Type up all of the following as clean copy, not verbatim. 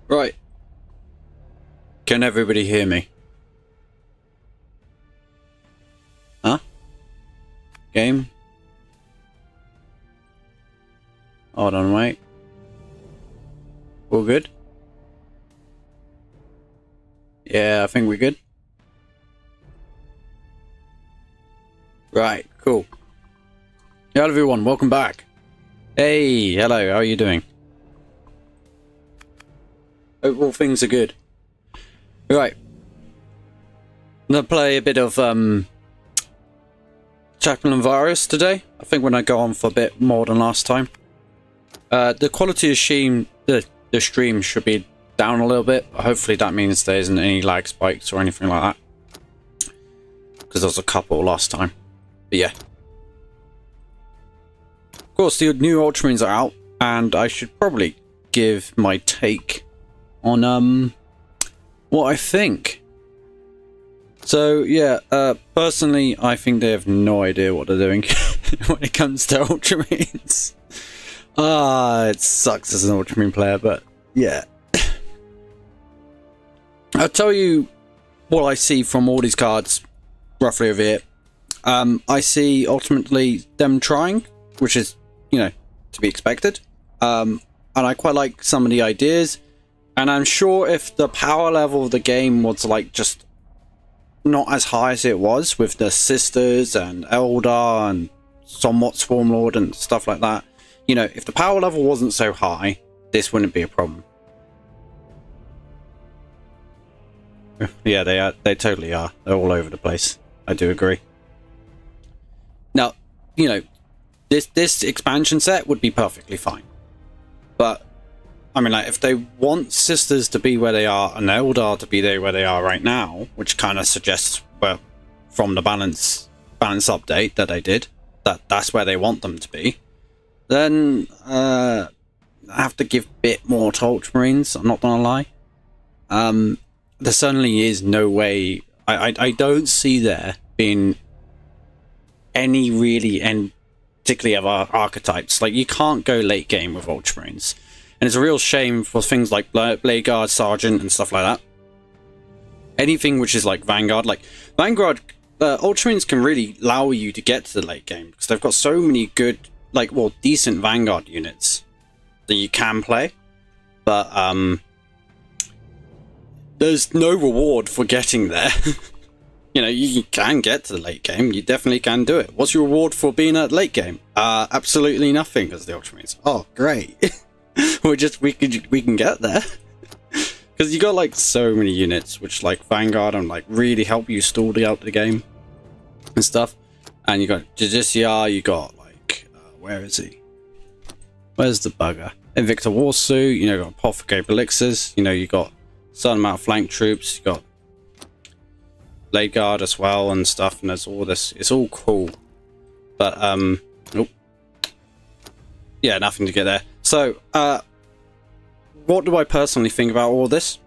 Right. Can everybody hear me? Huh? Game? Hold on, wait. All good? Yeah, I think we're good. Right, cool. Hello everyone, welcome back. Hey, hello, how are you doing? Hope all things are good. Right. I'm gonna play a bit of Chaplain Virus today. I think when I go on for a bit more than last time. The quality of the stream should be down a little bit. Hopefully that means there isn't any lag spikes or anything like that. Because there was a couple last time. But yeah. Of course, the new Ultramarines are out, and I should probably give my take on what I think. So yeah, personally, I think they have no idea what they're doing when it comes to Ultramarines. It sucks as an Ultramarine player, but yeah. I'll tell you what I see from all these cards, roughly over here. I see ultimately them trying, which is, you know, to be expected. And I quite like some of the ideas. And I'm sure if the power level of the game was like just not as high as it was with the Sisters and Eldar and somewhat Swarmlord and stuff like that, you know, if the power level wasn't so high, this wouldn't be a problem. Yeah, they are. They totally are. They're all over the place. I do agree. Now, you know, this expansion set would be perfectly fine. But, I mean, like, if they want Sisters to be where they are and Eldar to be there where they are right now, which kind of suggests, well, from the balance update that they did, that's where they want them to be, then I have to give a bit more to Ultramarines, I'm not gonna lie. There certainly is no way, I don't see there being any really, and particularly of our archetypes. Like, you can't go late game with Ultramarines. And it's a real shame for things like Blade Guard, Sergeant, and stuff like that. Anything which is like Vanguard, Ultramarines can really allow you to get to the late game because they've got so many good, like, well, decent Vanguard units that you can play. But there's no reward for getting there. You know, you can get to the late game. You definitely can do it. What's your reward for being at late game? Absolutely nothing, because the Ultramarines. Oh, great. we can get there. Because you got like so many units which like Vanguard and like really help you stall out the game and stuff. And you got Judiciar, you got like where is he? Where's the bugger? Invicta Warsuit, you know, you got Apothecary Elixirs, you know, you got certain amount of flank troops, you got Blade Guard as well and stuff, and there's all this. It's all cool. But oh. Yeah, nothing to get there. So, what do I personally think about all this?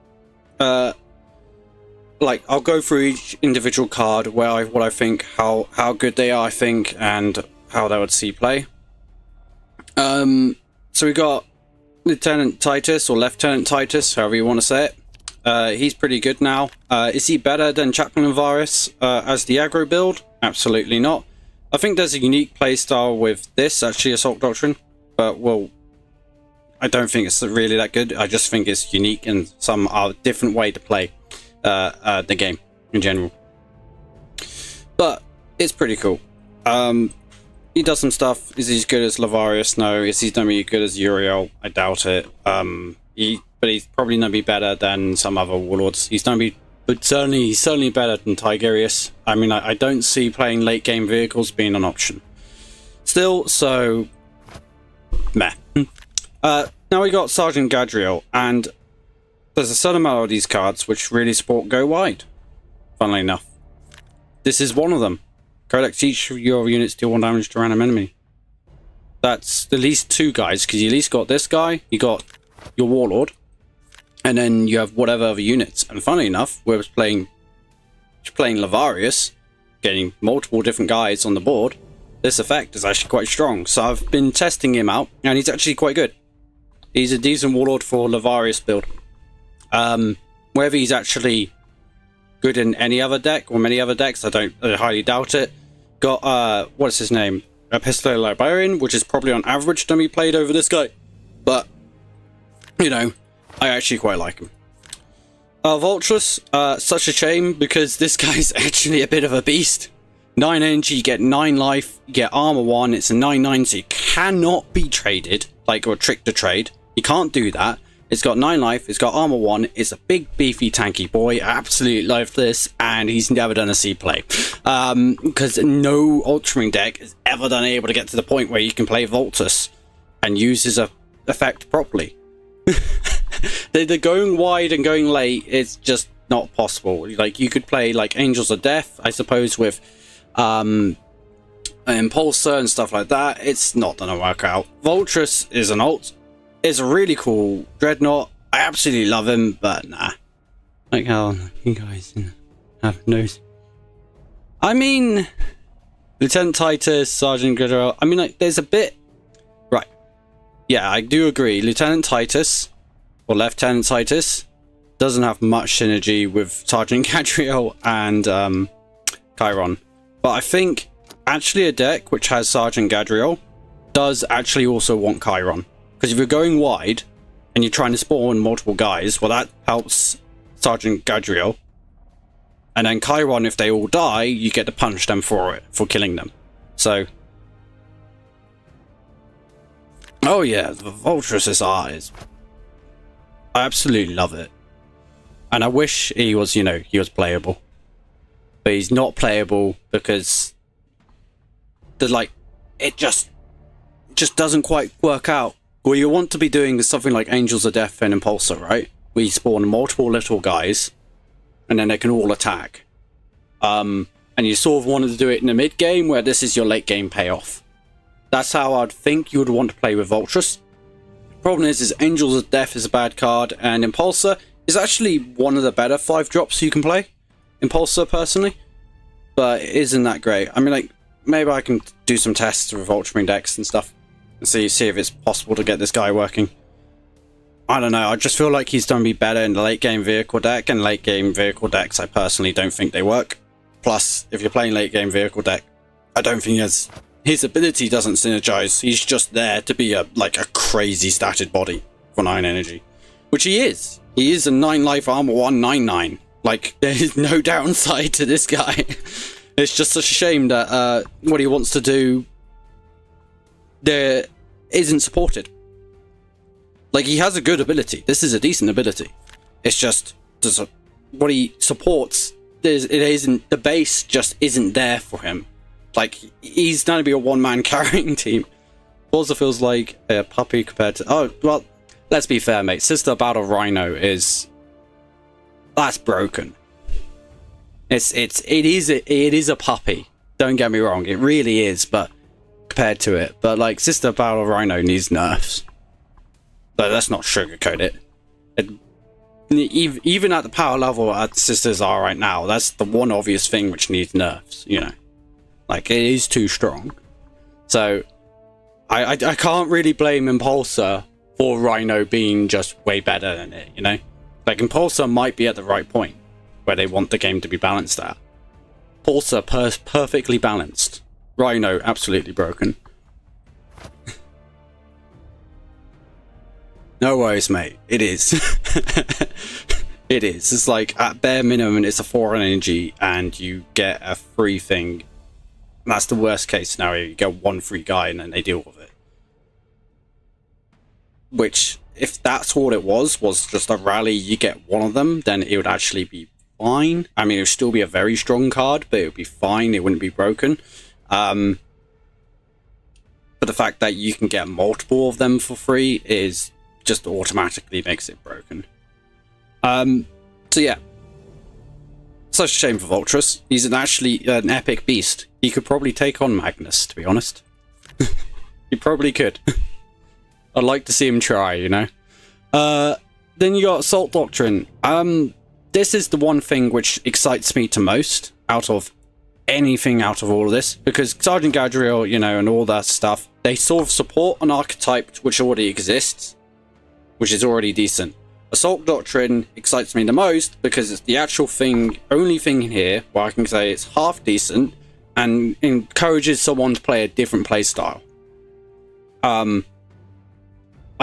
Like, I'll go through each individual card, what I think, how good they are, I think, and how they would see play. So we got Lieutenant Titus, or Lieutenant Titus, however you want to say it. He's pretty good now. Is he better than Chaplain Virus as the aggro build? Absolutely not. I think there's a unique playstyle with this, actually, Assault Doctrine. But, well, I don't think it's really that good. I just think it's unique and some different way to play the game in general. But it's pretty cool. He does some stuff. Is he as good as Lavarius? No. Is he going to be as good as Uriel? I doubt it. But he's probably going to be better than some other warlords. He's going to be, but he's certainly better than Tigurius. I mean, I don't see playing late game vehicles being an option. Still, so meh. Now we got Sergeant Gadriel, and there's a certain amount of these cards which really support go wide. Funnily enough, this is one of them. Codex each of your units deal 1 damage to a random enemy. That's at least 2 guys, because you at least got this guy, you got your Warlord, and then you have whatever other units. And funnily enough, we're playing Lavarius, getting multiple different guys on the board. This effect is actually quite strong, so I've been testing him out, and he's actually quite good. He's a decent Warlord for Lavarius build. Whether he's actually good in any other deck or many other decks, I highly doubt it. Got what's his name? Epistolary Librarian, which is probably on average to be played over this guy. But you know, I actually quite like him. Vulturous, such a shame because this guy's actually a bit of a beast. 9 energy, you get 9 life, you get armor 1, it's a 9/9, so you cannot be traded, like, or tricked to trade. You can't do that. It's got 9 life, it's got armor 1, it's a big beefy tanky boy. I absolutely love this, and he's never done a C play. Because no Ultramarine deck is ever done able to get to the point where you can play Vultus and use his effect properly. The going wide and going late is just not possible. Like, you could play like Angels of Death, I suppose, with Impulsor and stuff like that. It's not gonna work out. Vulturous is an ult. It's a really cool Dreadnought. I absolutely love him, but nah. Like how you guys have nose. I mean, Lieutenant Titus, Sergeant Goodell. I mean, like, there's a bit. Right. Yeah, I do agree. Lieutenant Titus or Lieutenant Titus doesn't have much synergy with Sergeant Gadriel and Chiron. But I think actually a deck which has Sergeant Gadriel does actually also want Chiron. Because if you're going wide and you're trying to spawn multiple guys, well, that helps Sergeant Gadriel. And then Chiron, if they all die, you get to punish them for it, for killing them. So, oh yeah, the Vulturous' art is, I absolutely love it. And I wish he was, you know, he was playable. But he's not playable because it just doesn't quite work out. What you want to be doing is something like Angels of Death and Impulsor, right? Where you spawn multiple little guys, and then they can all attack. And you sort of wanted to do it in the mid game, where this is your late game payoff. That's how I'd think you would want to play with Vulturous. Problem is Angels of Death is a bad card, and Impulsor is actually one of the better 5-drops you can play. Impulsor, personally. But it isn't that great. I mean, like, maybe I can do some tests with Ultramarine decks and stuff. And see if it's possible to get this guy working. I don't know, I just feel like he's going to be better in the late game vehicle deck, and late game vehicle decks I personally don't think they work. Plus, if you're playing late game vehicle deck, I don't think his ability doesn't synergize. He's just there to be a crazy statted body for 9 energy. Which he is. He is a 9 life armor 1 9/9. Like, there is no downside to this guy. It's just such a shame that what he wants to do there isn't supported. Like, he has a good ability. This is a decent ability. It's just what he supports. The base just isn't there for him. Like, he's going to be a one-man carrying team. Also feels like a puppy compared to. Oh well, let's be fair, mate. Sister Battle Rhino that's broken. It is a puppy. Don't get me wrong. It really is, but. Compared to it, but like Sister Battle Rhino needs nerfs. So let's not sugarcoat it. Even at the power level that Sisters are right now, that's the one obvious thing which needs nerfs, you know. Like, it is too strong. So I can't really blame Impulsor for Rhino being just way better than it, you know. Like, Impulsor might be at the right point where they want the game to be balanced at. Impulsor perfectly balanced. Rhino absolutely broken. No worries, mate. It is. It is. It's like, at bare minimum, it's a 4 energy, and you get a free thing. That's the worst case scenario. You get one free guy, and then they deal with it. Which, if that's all it was just a rally, you get one of them, then it would actually be fine. I mean, it would still be a very strong card, but it would be fine. It wouldn't be broken. But the fact that you can get multiple of them for free is just automatically makes it broken. So yeah, such a shame for Vulturous. He's actually an epic beast. He could probably take on Magnus, to be honest. He probably could. I'd like to see him try, you know. Then you got Assault Doctrine. This is the one thing which excites me to most out of anything out of all of this, because Sergeant Gadriel, you know, and all that stuff, they sort of support an archetype which already exists, which is already decent. Assault Doctrine excites me the most because it's the actual thing, only thing here where I can say it's half decent and encourages someone to play a different play style. I've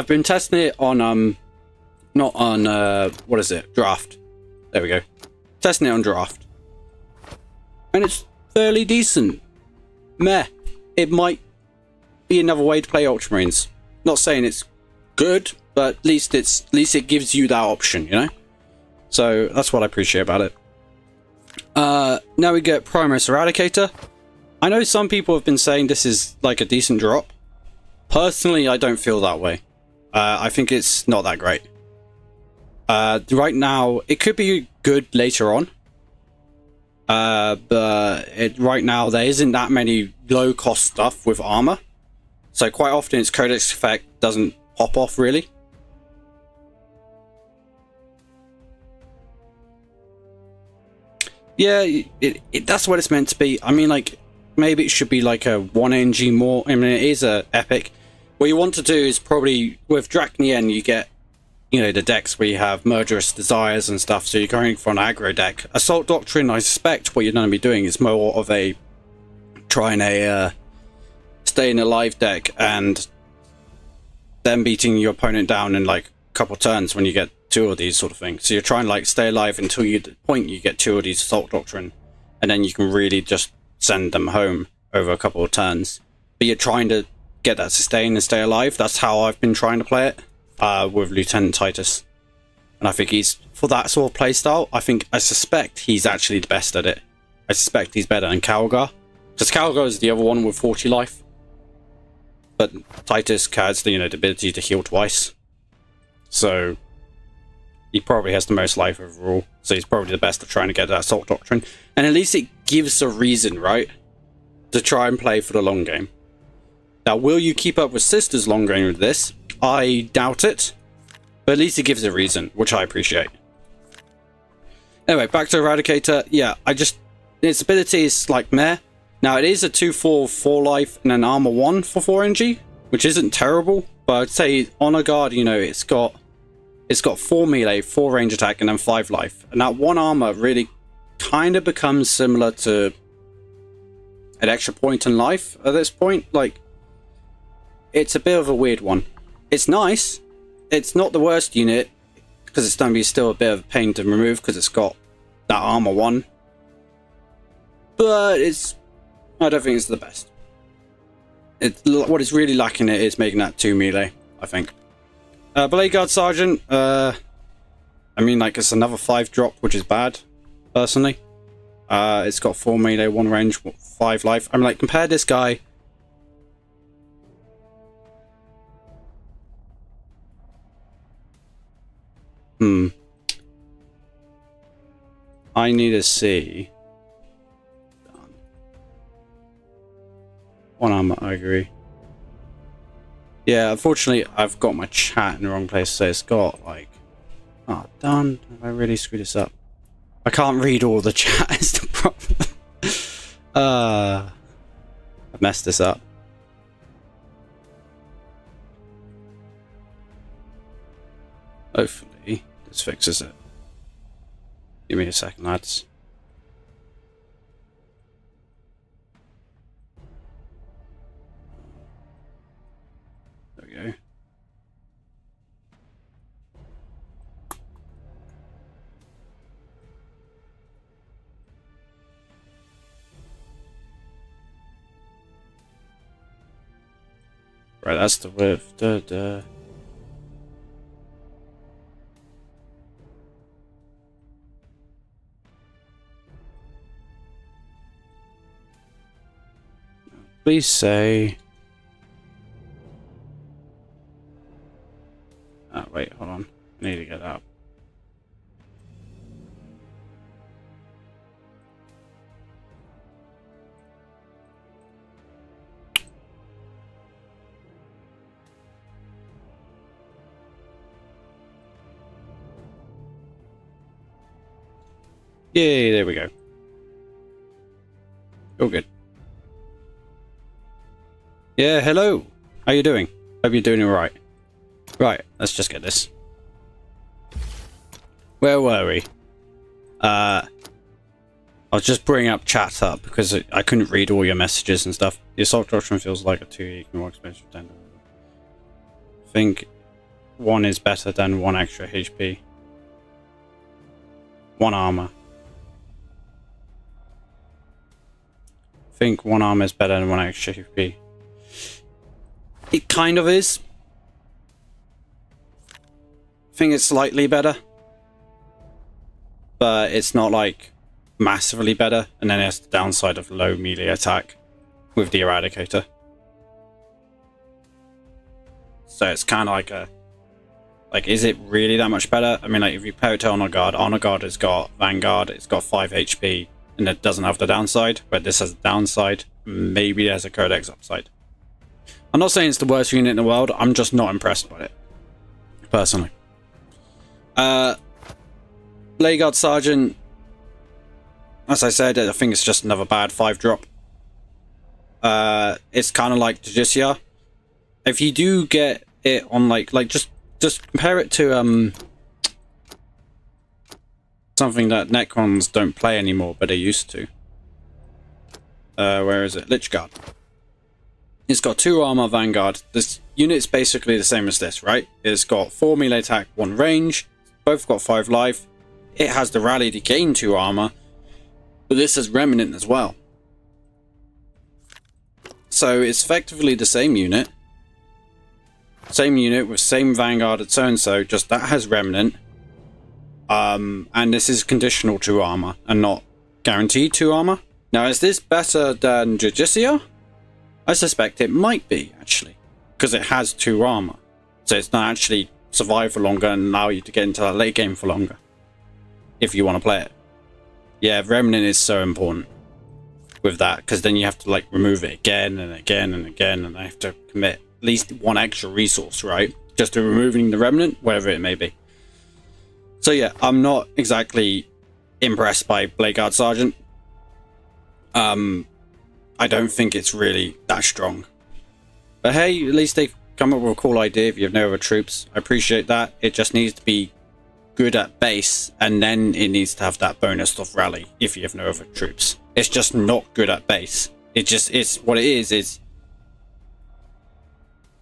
been testing it on not on what is it, Draft. There we go. Testing it on Draft, and it's fairly decent. Meh. It might be another way to play Ultramarines. Not saying it's good, but at least it gives you that option, you know. So that's what I appreciate about it. Now we get Primus Eradicator. I know some people have been saying this is like a decent drop. Personally, I don't feel that way. I think it's not that great. Right now, it could be good later on. But right now, there isn't that many low-cost stuff with armor. So quite often, its Codex effect doesn't pop off, really. Yeah, that's what it's meant to be. I mean, like, maybe it should be like a 1 NG more. I mean, it is a epic. What you want to do is probably, with Dracnien, you get, you know, the decks where you have Murderous Desires and stuff, so you're going for an aggro deck. Assault Doctrine, I suspect what you're going to be doing is more of a trying a staying alive deck and then beating your opponent down in like a couple turns when you get 2 of these sort of things. So you're trying to like stay alive until you the point you get 2 of these Assault Doctrine, and then you can really just send them home over a couple of turns. But you're trying to get that sustain and stay alive. That's how I've been trying to play it with Lieutenant Titus, and I think he's, for that sort of playstyle, I suspect he's actually the best at it. I suspect he's better than Calgar, because Calgar is the other one with 40 life, but Titus has the, you know, the ability to heal twice, so he probably has the most life overall, so he's probably the best at trying to get that Assault Doctrine, and at least it gives a reason, right, to try and play for the long game. Now, will you keep up with Sisters long game with this? I doubt it, but at least it gives a reason, which I appreciate. Anyway, back to Eradicator. Yeah, its ability is like meh. Now, it is a 2/4 4 life and an armor 1 for 4 NG, which isn't terrible, but I'd say Honor Guard, you know, it's got 4 melee, 4 range attack, and then 5 life, and that 1 armor really kind of becomes similar to an extra point in life at this point. Like, it's a bit of a weird one. It's nice. It's not the worst unit, because it's going to be still a bit of a pain to remove because it's got that armor 1. But I don't think it's the best. What is really lacking it is making that 2 melee, I think. Blade Guard Sergeant, I mean, like, it's another 5 drop, which is bad, personally. It's got 4 melee, 1 range, 5 life. I'm like, compare this guy. I need to see. 1 armor, I agree. Yeah, unfortunately, I've got my chat in the wrong place, so it's got, like... Oh, darn. Have I really screwed this up? I can't read all the chat, is the problem. I've messed this up. Hopefully, this fixes it. Give me a second, lads. There we go. Right, that's the width. Please say... Oh, wait, hold on. I need to get up. Yay, there we go. All good. Yeah, hello. How you doing? Hope you're doing alright. Right, let's just get this. Where were we? I'll just bring up chat up because I couldn't read all your messages and stuff. The assault doctrine feels like a 2 more expensive than. I think 1 is better than 1 extra HP. 1 armor. I think 1 armor is better than 1 extra HP. It kind of is. I think it's slightly better. But it's not like massively better, and then it has the downside of low melee attack with the Eradicator. So it's kind of like a... Like, is it really that much better? I mean, like, if you pair it to Honor Guard has got Vanguard, it's got 5 HP, and it doesn't have the downside, but this has a downside. Maybe there's a Codex upside. I'm not saying it's the worst unit in the world, I'm just not impressed by it. Personally. Blade Guard Sergeant, as I said, I think it's just another bad 5-drop. It's kind of like Justicia. If you do get it on like just compare it to something that Necrons don't play anymore, but they used to. Where is it? Lich Guard. It's got 2 armor, Vanguard. This unit's basically the same as this, right? It's got 4 melee attack, 1 range. Both got 5 life. It has the rally to gain 2 armor, but this has Remnant as well. So it's effectively the same unit. Same unit with same Vanguard at so-and-so, just that has Remnant. And this is conditional 2 armor and not guaranteed 2 armor. Now, is this better than Justicia? I suspect it might be, actually, because it has 2 armor. So it's not actually survive for longer and allow you to get into that late game for longer. If you want to play it. Yeah, Remnant is so important with that, because then you have to like remove it again and again and again, and I have to commit at least 1 extra resource, right? Just to removing the Remnant, whatever it may be. So yeah, I'm not exactly impressed by Blade Guard Sergeant. I don't think it's really that strong. But hey, at least they've come up with a cool idea if you have no other troops. I appreciate that. It just needs to be good at base, and then it needs to have that bonus of rally if you have no other troops. It's just not good at base. It's what it is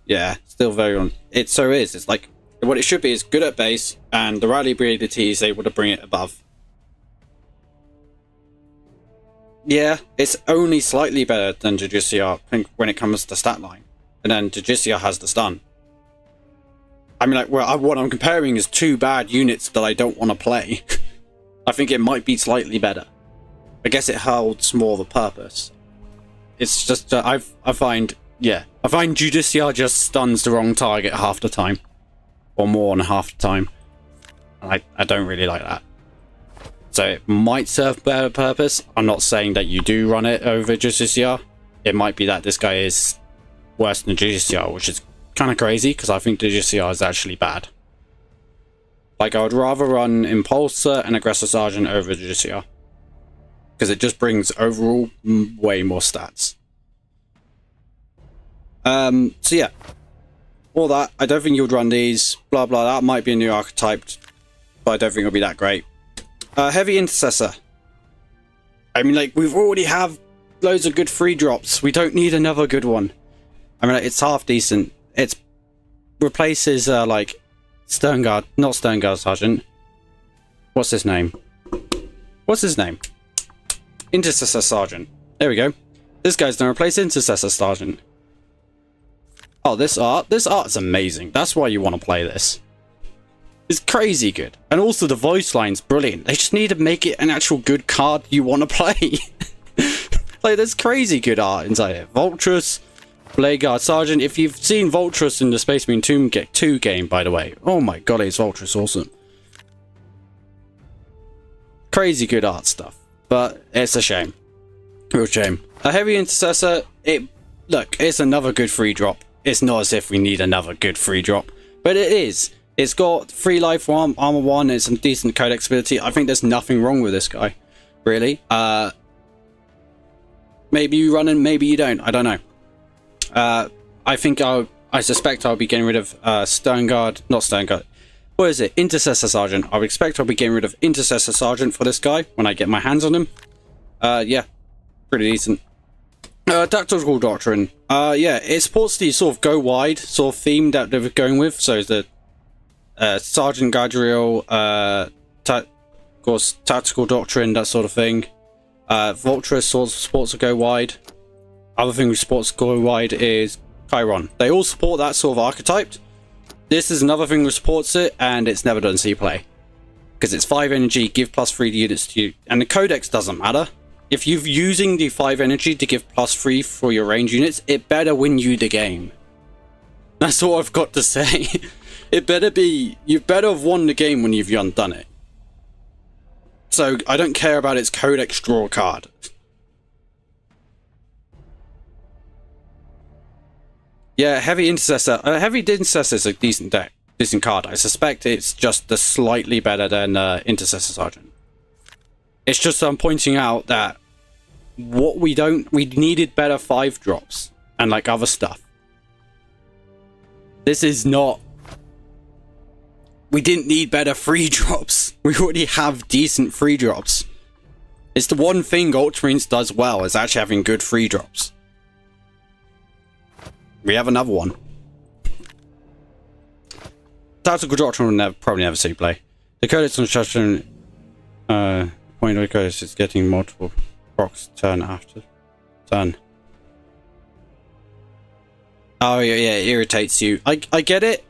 yeah, still very on it. So it is, it's like what it should be is good at base, and the rally ability is able to bring it above. Yeah, it's only slightly better than Justicia when it comes to stat line, and then Justicia has the stun. I mean, like, well, what I'm comparing is 2 bad units that I don't want to play. I think it might be slightly better. I guess it holds more of a purpose. It's just, I find Justicia just stuns the wrong target half the time. Or more than half the time. I don't really like that. So it might serve better purpose. I'm not saying that you do run it over Justicia. It might be that this guy is worse than Justicia, which is kind of crazy, because I think Justicia is actually bad. Like, I would rather run Impulsor and Aggressor Sergeant over Justicia, because it just brings overall way more stats. So yeah, all that. I don't think you'd run these. Blah blah. That might be a new archetype, but I don't think it'll be that great. Heavy Intercessor. I mean, like, we've already have loads of good free drops. We don't need another good one. I mean, like, it's half decent. It replaces, like, Sternguard. Not Sternguard Sergeant. What's his name? What's his name? Intercessor Sergeant. There we go. This guy's gonna replace Intercessor Sergeant. Oh, this art is amazing. That's why you want to play this. It's crazy good. And also the voice line's brilliant. They just need to make it an actual good card you want to play. Like, there's crazy good art inside it. Voltrus, Blade Guard Sergeant. If you've seen Voltrus in the Space Marine 2 game, by the way. Oh my god, is Voltrus awesome. Crazy good art stuff. But it's a shame. Real shame. A Heavy Intercessor, look, it's another good free drop. It's not as if we need another good free drop. But it is. It's got 3 life, armor 1, and some decent codex ability. I think there's nothing wrong with this guy. Really. Maybe you run him, maybe you don't. I don't know. I think I suspect I'll be getting rid of Sternguard. Not Sternguard. What is it? Intercessor Sergeant. I would expect I'll be getting rid of Intercessor Sergeant for this guy when I get my hands on him. Yeah, pretty decent. Tactical Doctrine. Yeah, it supports the sort of go wide sort of theme that they were going with. So the Sergeant Gadriel, of course, Tactical Doctrine, that sort of thing. Vulture sort of supports a go wide. Other thing which supports go wide is Chiron. They all support that sort of archetype. This is another thing which supports it, and it's never done C-play. Because it's 5 energy, give +3 units to you. And the codex doesn't matter. If you're using the 5 energy to give +3 for your range units, it better win you the game. That's all I've got to say. It better be... You better have won the game when you've done it. So, I don't care about its codex draw card. Yeah, Heavy Intercessor. Heavy Intercessor is a decent deck. Decent card. I suspect it's just the slightly better than Intercessor Sergeant. It's just I'm pointing out that we needed better 5 drops and like other stuff. This is not... We didn't need better 3 drops. We already have decent 3 drops. It's the one thing Ultramarines does well, is actually having good 3 drops. We have another one. Tactical Doctrine will probably never see play. The Codex Instruction point of the Codex is getting multiple procs turn after turn. Oh yeah, it irritates you. I get it.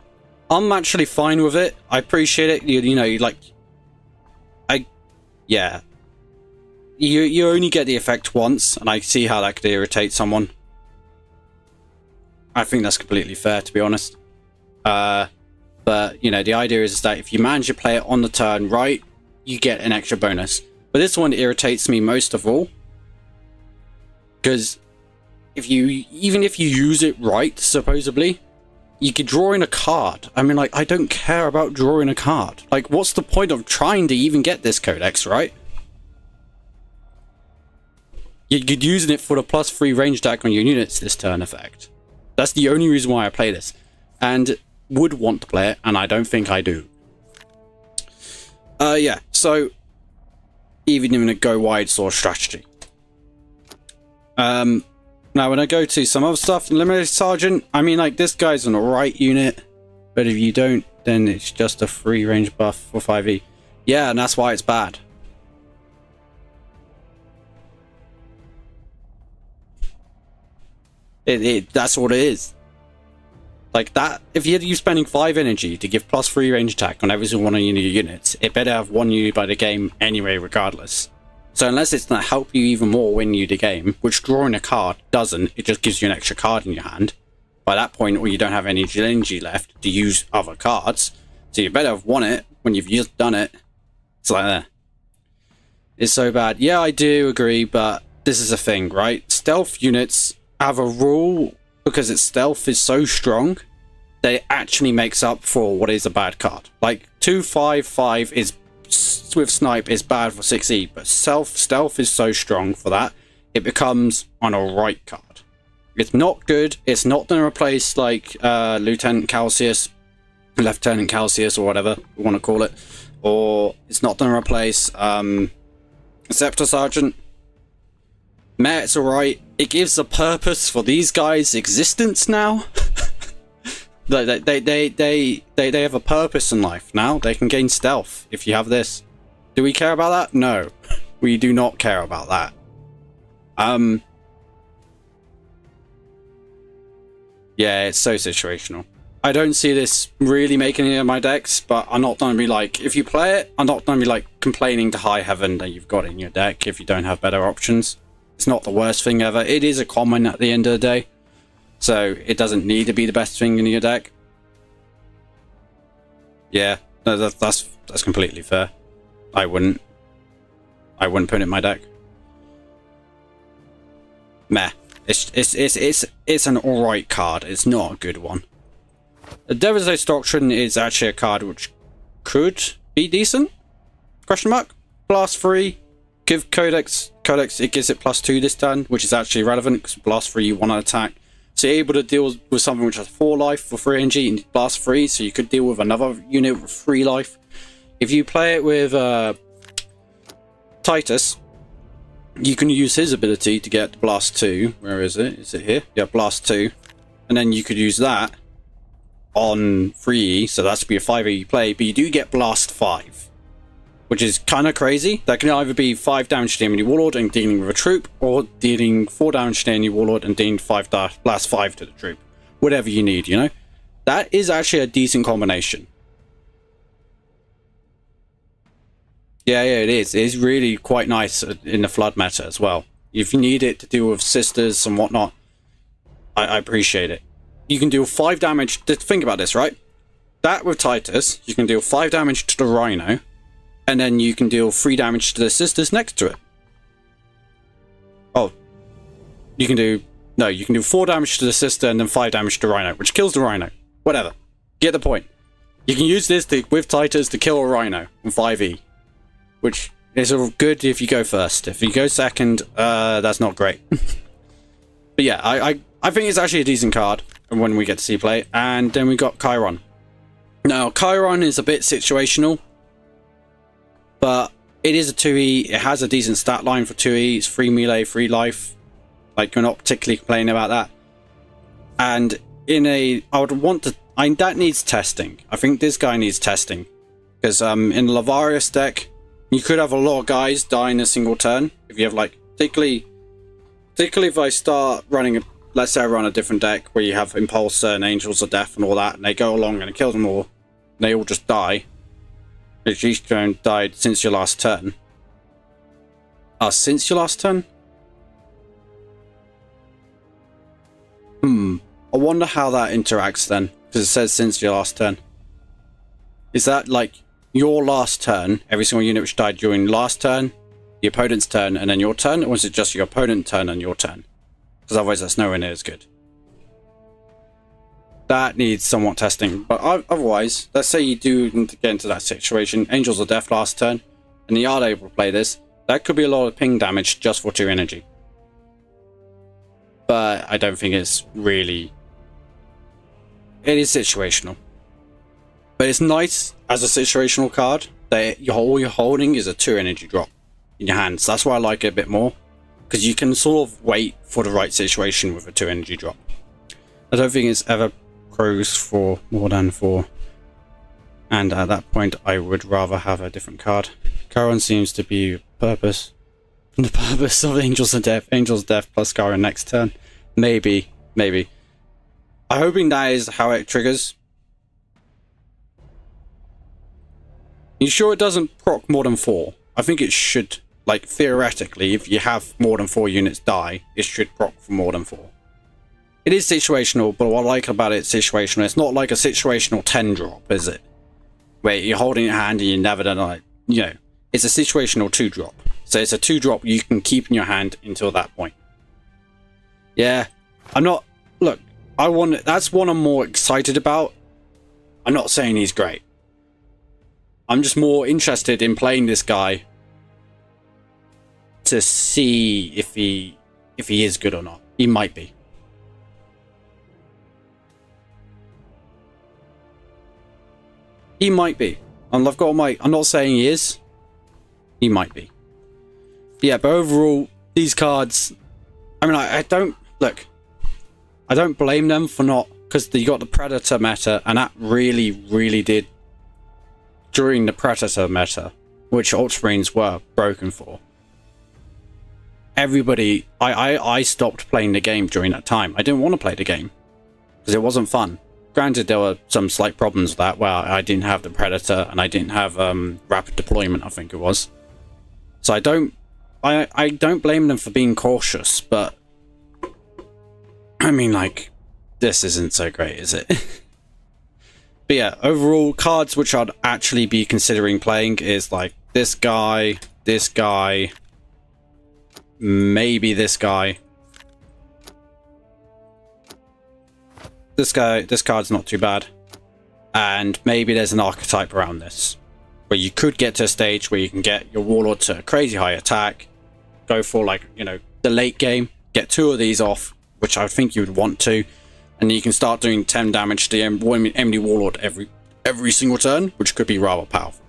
I'm actually fine with it. I appreciate it. You know, like... Yeah. You only get the effect once, and I see how that could irritate someone. I think that's completely fair, to be honest. But, you know, the idea is that if you manage to play it on the turn right, you get an extra bonus. But this one irritates me most of all. Because even if you use it right, supposedly, you could draw in a card. I mean, like, I don't care about drawing a card. Like, what's the point of trying to even get this codex, right? You're using it for the +3 range attack on your units this turn effect. That's the only reason why I play this. And would want to play it, and I don't think I do. Yeah, so... Even in a go wide sort of strategy. Now, when I go to some other stuff, Eliminated Sergeant, I mean, like, this guy's an alright unit. But if you don't, then it's just a free range buff for 5e. Yeah, and that's why it's bad. That's what it is. Like that, if you're spending 5 energy to give +3 range attack on every single one of your units, it better have won you by the game anyway, regardless. So unless it's going to help you even more win you the game, which drawing a card doesn't, it just gives you an extra card in your hand. By that point, or you don't have any energy left to use other cards, so you better have won it when you've just done it. It's like that. It's so bad. Yeah, I do agree, but this is a thing, right? Stealth units have a rule, because its stealth is so strong, that it actually makes up for what is a bad card. Like, 2-5-5 is, with Snipe, is bad for 6e, but stealth is so strong for that, it becomes an alright card. It's not good, it's not going to replace, like, Lieutenant Calcius, Lieutenant Calcius, or whatever you want to call it, or it's not going to replace, Scepter Sergeant. Meh, it's alright. It gives a purpose for these guys' existence now. they have a purpose in life now. They can gain stealth if you have this. Do we care about that? No. We do not care about that. Yeah, it's so situational. I don't see this really making any of my decks, but I'm not going to be like, if you play it, I'm not going to be like complaining to high heaven that you've got it in your deck if you don't have better options. It's not the worst thing ever. It is a common at the end of the day. So it doesn't need to be the best thing in your deck. Yeah, that's completely fair. I wouldn't put it in my deck. Meh. It's an alright card. It's not a good one. The Devastator's Doctrine is actually a card which could be decent? Question mark? Blast 3. Give Codex, it gives it +2 this turn, which is actually relevant, because Blast 3 you want to attack So you're able to deal with something which has 4 life for 3 energy and blast 3, so you could deal with another unit with 3 life. If you play it with Titus, you can use his ability to get blast 2. Where is it? Is it here? Yeah, blast 2. And then you could use that on 3E, so that's be a 5E you play, but you do get blast 5. Which is kind of crazy. That can either be 5 damage to the enemy warlord and dealing with a troop, or dealing 4 damage to the enemy warlord and dealing blast 5 to the troop. Whatever you need, you know? That is actually a decent combination. Yeah, it is. It is really quite nice in the Flood meta as well. If you need it to deal with sisters and whatnot, I appreciate it. You can deal 5 damage. Think about this, right? That with Titus, you can deal 5 damage to the Rhino, and then you can deal 3 damage to the sisters next to it. Oh. You can do... No, you can do 4 damage to the sister and then 5 damage to the Rhino, which kills the Rhino. Whatever. Get the point. You can use this with Titus to kill a Rhino in 5e. Which is good if you go first. If you go second, that's not great. But yeah, I think it's actually a decent card when we get to see play. And then we got Chiron. Now, Chiron is a bit situational, but it is a 2e. It has a decent stat line for 2e. It's 3 melee, 3 life. Like, you're not particularly complaining about that. And that needs testing. I think this guy needs testing. Because in the Lavarius deck, you could have a lot of guys die in a single turn. If you have, like, particularly if I start running, let's say I run a different deck where you have Impulsor and Angels of Death and all that, and they go along and kill them all, and they all just die. It's each turn died since your last turn. Since your last turn? I wonder how that interacts then, because it says since your last turn. Is that like your last turn, every single unit which died during last turn, the opponent's turn, and then your turn? Or is it just your opponent's turn and your turn? Because otherwise that's nowhere near as good. That needs somewhat testing. But otherwise, let's say you do get into that situation, Angels of Death last turn, and you are able to play this, that could be a lot of ping damage just for 2 energy. But I don't think it's really... It is situational. But it's nice as a situational card that all you're holding is a 2 energy drop in your hands. That's why I like it a bit more. Because you can sort of wait for the right situation with a 2 energy drop. I don't think it's ever crows for more than 4. And at that point, I would rather have a different card. Chiron seems to be the purpose of Angels of Death. Angels of Death plus Chiron next turn. Maybe. I'm hoping that is how it triggers. You sure it doesn't proc more than 4? I think it should, like, theoretically, if you have more than 4 units die, it should proc for more than 4. It is situational, but what I like about it, it's situational. It's not like a situational 10 drop, is it? Where you're holding your hand and you never done, like, you know, it's a situational 2 drop. So it's a 2 drop you can keep in your hand until that point. Yeah, I'm not, look, that's one I'm more excited about. I'm not saying he's great. I'm just more interested in playing this guy to see if he is good or not. He might be. He might be. And I've got I'm not saying he is. He might be. Yeah, but overall, these cards, I mean, I don't blame them for not, because you got the Predator meta, and that really did, during the Predator meta, which Ultramarines were broken for. Everybody, I stopped playing the game during that time. I didn't want to play the game, because it wasn't fun. Granted, there were some slight problems with that, where I didn't have the Predator, and I didn't have rapid deployment, I think it was. So I don't blame them for being cautious, but I mean, like, this isn't so great, is it? But yeah, overall, cards which I'd actually be considering playing is like this guy, maybe this guy. This card's not too bad. And maybe there's an archetype around this, where you could get to a stage where you can get your Warlord to a crazy high attack, go for, like, you know, the late game, get 2 of these off, which I think you would want to, and you can start doing 10 damage to the MD Warlord every single turn, which could be rather powerful.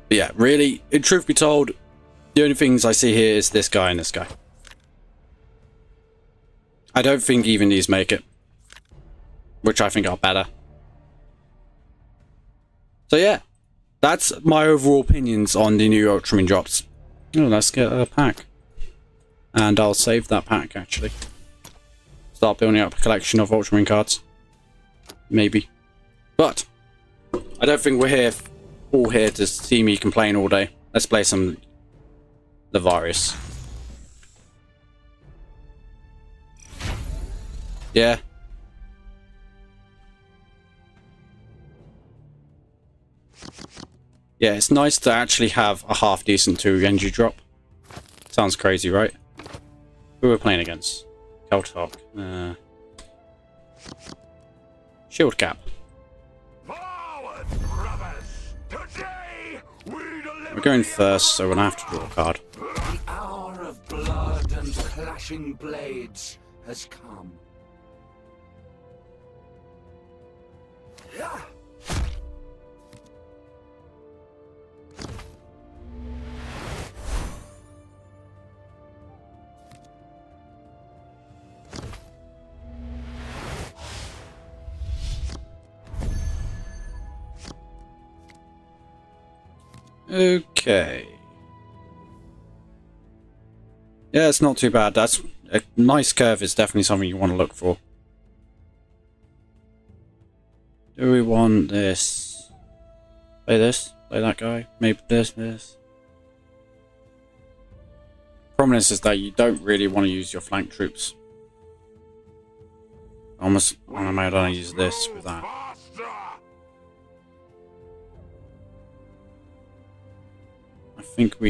But yeah, really, truth be told, the only things I see here is this guy and this guy. I don't think even these make it, which I think are better. So yeah, that's my overall opinions on the new Ultramarine drops. Oh, let's get a pack. And I'll save that pack, actually. Start building up a collection of Ultramarine cards. Maybe. But, I don't think we're all here to see me complain all day. Let's play some Levarius. Yeah. Yeah, it's nice to actually have a half decent 2 energy drop. Sounds crazy, right? Who we're playing against? Keltalk. Shield Cap. Forward, brothers. Today we We're going first, so we're gonna have to draw a card. The hour of blood and clashing blades has come. Yeah. Okay. Yeah, it's not too bad. That's a nice curve. Is definitely something you want to look for. Do we want this? Play this? Play that guy? Maybe this? Problem is that you don't really want to use your flank troops. I might want to use this with that. I think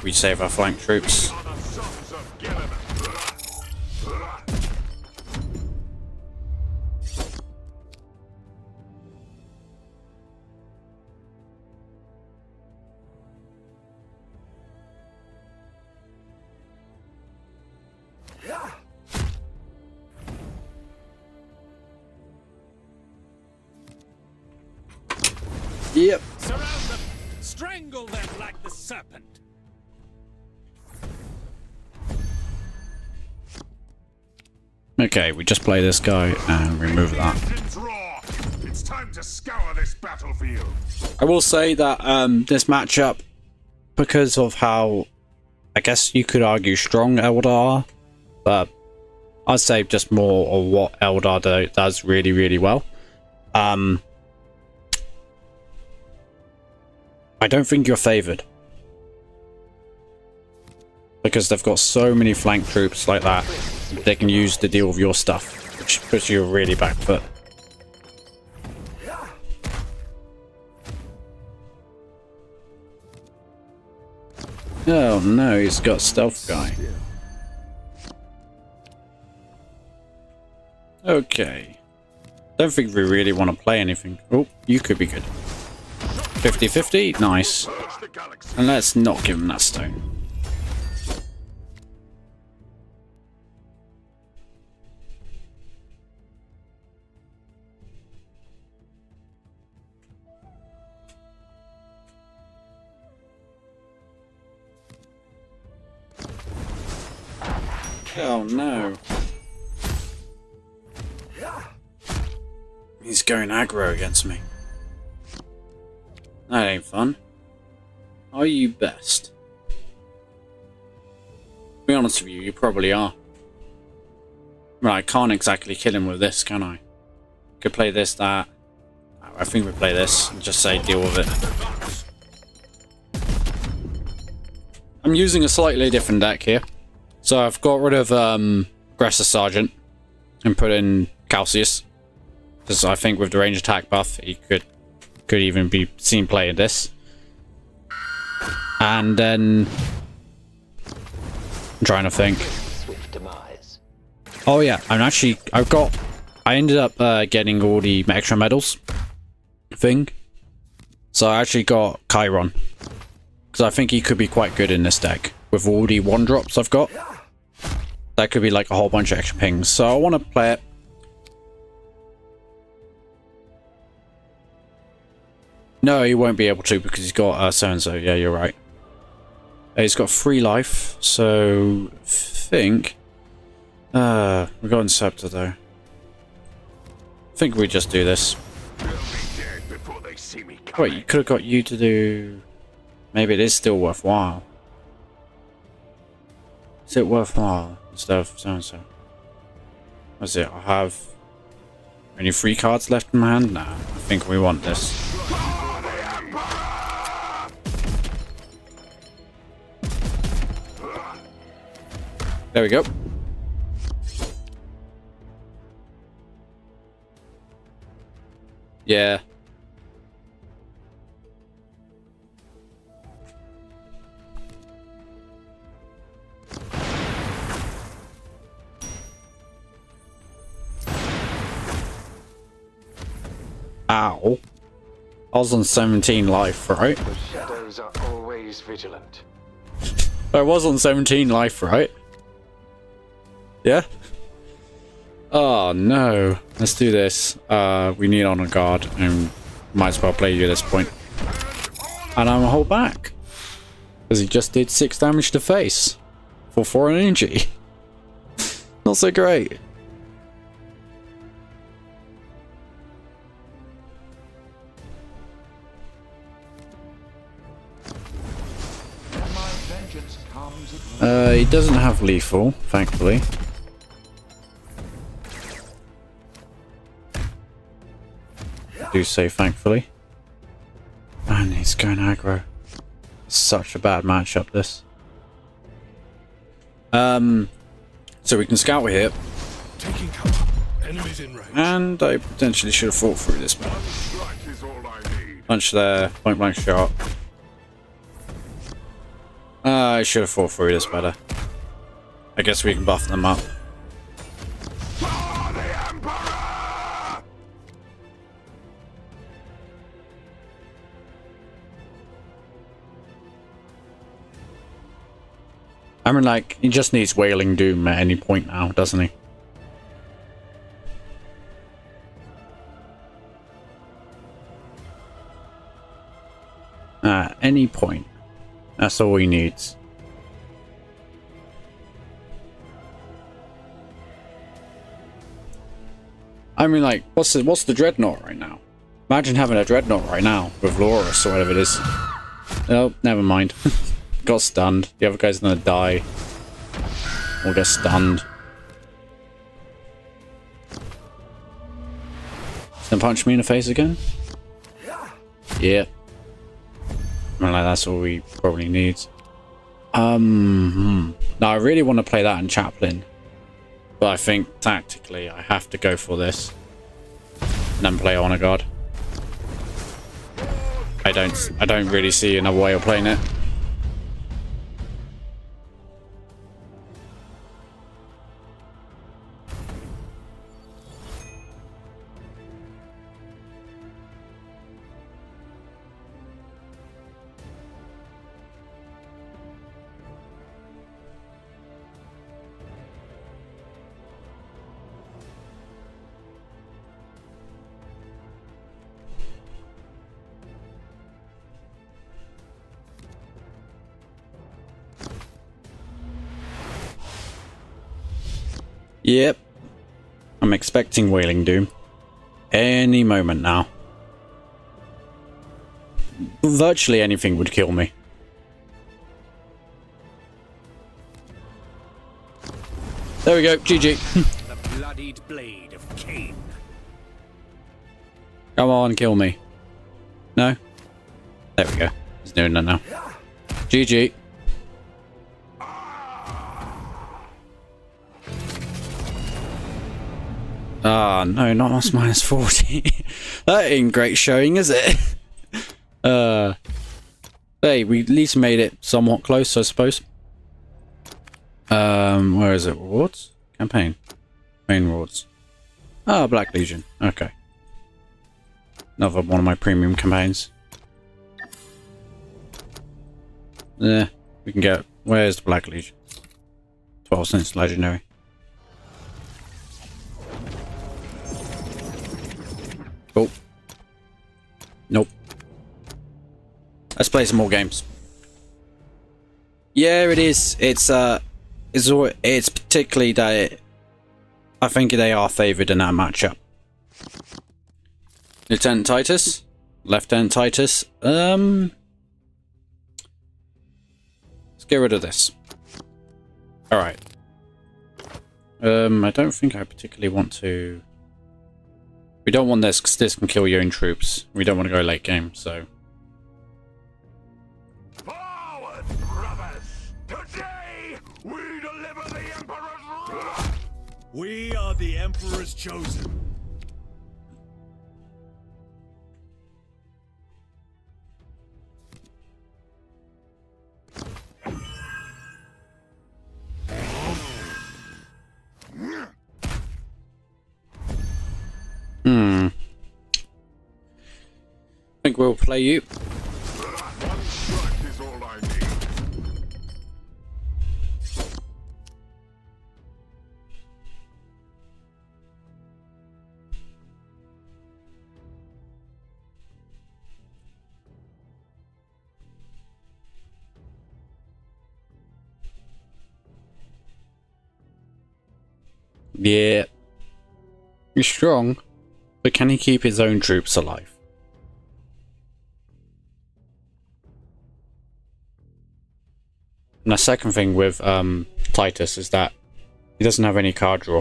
we save our flank troops. Yep. Surround them! Strangle them like the serpent! Okay, we just play this guy and remove that. It's time to scour this battlefield. I will say that this matchup, because of how, I guess you could argue, strong Eldar are, but I'd say just more of what Eldar does really, really well. I don't think you're favoured. Because they've got so many flank troops like that, they can use to deal with your stuff, which puts you really back foot. Oh no, he's got stealth guy. Okay. Don't think we really want to play anything. Oh, you could be good. 50-50, nice. And let's not give him that stone. Oh no. He's going aggro against me. That ain't fun. Are you best? To be honest with you, you probably are. Right, I can't exactly kill him with this, can I? Could play this, that. I think we play this and just say deal with it. I'm using a slightly different deck here. So I've got rid of Aggressor Sergeant and put in Calcius. Because I think with the range attack buff, he could even be seen playing this. And then I'm trying to think. Oh yeah, I ended up getting all the extra medals thing. So I actually got Chiron. Because I think he could be quite good in this deck. with all the 1-drops I've got. That could be like a whole bunch of extra pings. So I want to play it. No, he won't be able to because he's got so-and-so. Yeah, you're right. He's got 3 life, so I think... we're going Scepter though. I think we just do this. Wait, you could have got you to do... Maybe it is still worthwhile. Is it worthwhile instead of so-and-so? What is it? I have only 3 cards left in my hand now. I think we want this. There we go. Yeah. Ow. I was on 17 life, right? The shadows are always vigilant. I was on 17 life, right? Yeah? Oh no. Let's do this. We need Honor Guard and might as well play you at this point. And I'm gonna hold back. Because he just did 6 damage to face. For 4 energy. Not so great. He doesn't have lethal, thankfully. I do say thankfully. And he's going aggro. Such a bad matchup, this. So we can scout here. Taking cover. Enemies in range. And I potentially should have fought through this man. Punch there, point blank shot. I should have fought through this better. I guess we can buff them up. I mean, like, he just needs Wailing Doom at any point now, doesn't he? At any point. That's all he needs. I mean, like, what's the Dreadnought right now? Imagine having a Dreadnought right now with Loris or whatever it is. Oh, never mind. Got stunned. The other guy's gonna die. Or get stunned. Gonna punch me in the face again? Yeah. I mean, like, that's all we probably need. No, I really want to play that in Chaplain. But I think tactically I have to go for this. And then play Honor Guard. I don't really see another way of playing it. Yep. I'm expecting Wailing Doom. Any moment now. Virtually anything would kill me. There we go, GG. The bloodied blade of Cain. Come on, kill me. No? There we go. He's doing that now. GG. Ah, no, not us minus 40. That ain't great showing, is it? Hey, we at least made it somewhat close, I suppose. Where is it? Rewards? Campaign. Main rewards. Ah, Black Legion. Okay. Another one of my premium campaigns. Yeah, we can get Where's the Black Legion? 12 cents legendary. Oh. Nope. Let's play some more games. Yeah, it is. It's particularly that I think they are favoured in that matchup. Lieutenant Titus, Lieutenant Titus. Let's get rid of this. All right. I don't think I particularly want to. We don't want this because this can kill your own troops. We don't want to go late game, so. Forward, brothers! Today, we deliver the Emperor's wrath! We are the Emperor's chosen. I think we'll play you. One strike is all I need. Yeah. He's strong, but can he keep his own troops alive? And the second thing with Titus is that he doesn't have any card draw.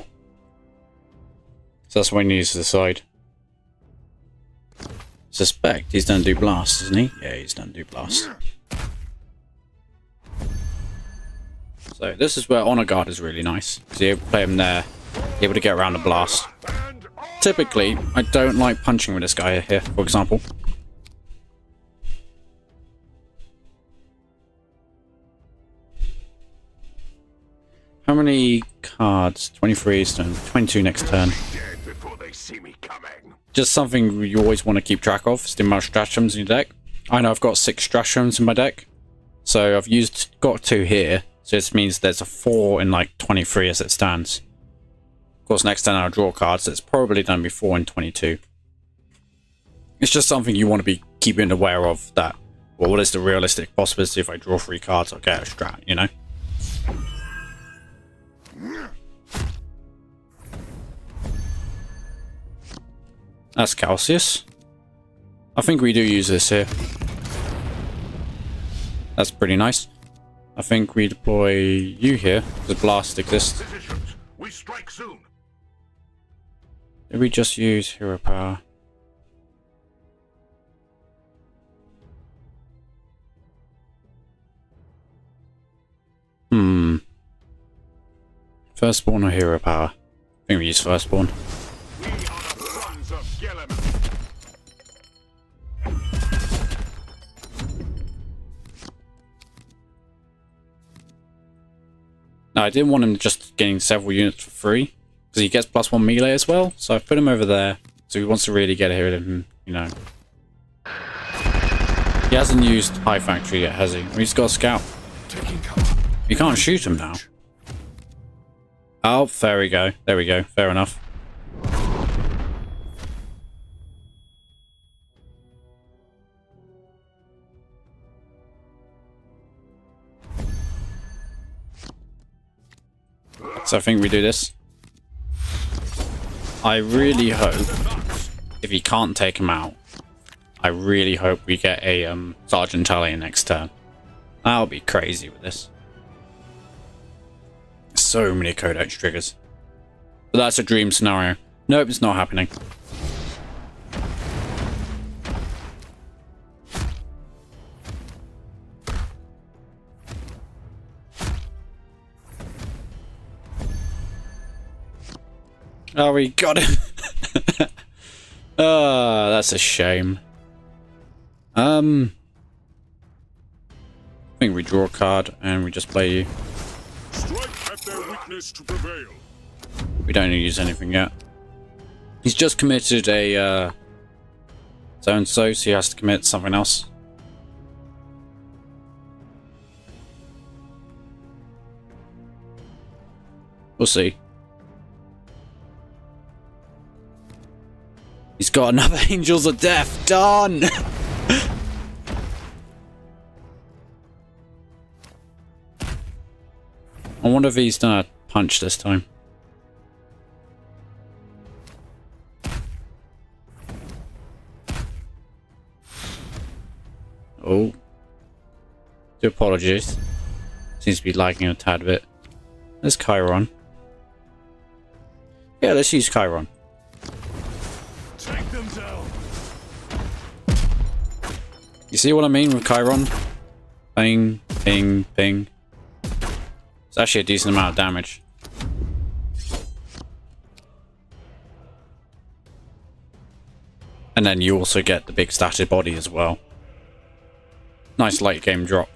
So that's when he needs to decide. Suspect he's done do blast, isn't he? Yeah, he's done do blast. So this is where Honor Guard is really nice, because you play him there, you're able to get around the blast. Typically, I don't like punching with this guy here, for example. How many cards? 23 is turn, 22 next turn. Dead before they see me coming. Just something you always want to keep track of, is the amount of Stratagems in your deck. I know I've got 6 Stratagems in my deck, so I've got 2 here, so this means there's a 4 in like 23 as it stands. Of course, next turn I'll draw cards, so it's probably done before in 22. It's just something you want to be keeping aware of, that, well, what is the realistic possibility if I draw 3 cards, I'll get a strat, you know? That's Calcius. I think we do use this here. That's pretty nice. I think we deploy you here. The blast exists. Positions. We strike soon. Did we just use hero power? Firstborn or hero power? I think we use Firstborn. We are the sons of Gilliman. No, I didn't want him just getting several units for free, because he gets +1 melee as well, so I've put him over there, so he wants to really get ahead of him, you know. He hasn't used High Factory yet, has he? He's got a scout. You can't shoot him now. Oh, there we go. There we go. Fair enough. So I think we do this. I really hope, if he can't take him out, I really hope we get a Sergeant Talia next turn. That would be crazy with this. So many Codex triggers. But that's a dream scenario. Nope, it's not happening. Oh, we got him. Ah, that's a shame. I think we draw a card and we just play you. Strike at their weakness to prevail. We don't need to use anything yet. He's just committed a so-and-so, so he has to commit something else. We'll see. He's got another Angels of Death. Done! I wonder if he's done a punch this time. Oh. Do apologies. Seems to be lagging a tad bit. There's Chiron. Yeah, let's use Chiron. Take them down. You see what I mean with Chiron? Ping, ping, ping. It's actually a decent amount of damage. And then you also get the big statted body as well. Nice late game drop.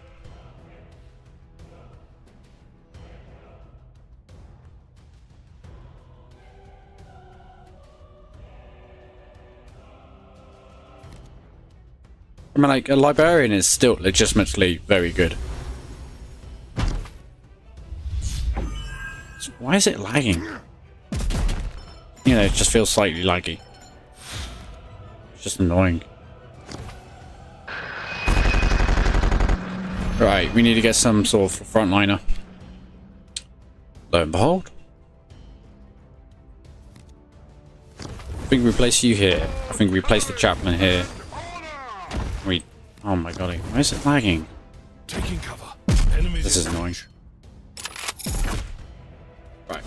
I mean, like, a Librarian is still legitimately very good. So why is it lagging? You know, it just feels slightly laggy. It's just annoying. Right, we need to get some sort of frontliner. Lo and behold. I think we place you here. I think we place the chaplain here. Oh my god, why is it lagging? Taking cover. Enemies. This is annoying. Right.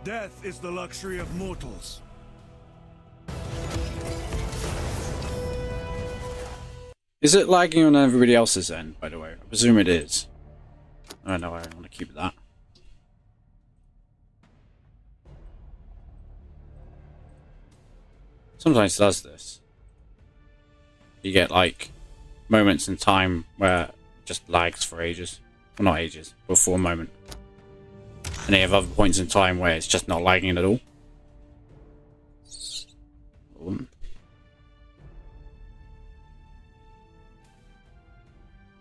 Death is the luxury of mortals. Is it lagging on everybody else's end, by the way? I presume it is. Oh no, I want to keep that. Sometimes it does this. You get like moments in time where it just lags for ages. Well, not ages, but for a moment. And you have other points in time where it's just not lagging at all.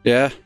Yeah,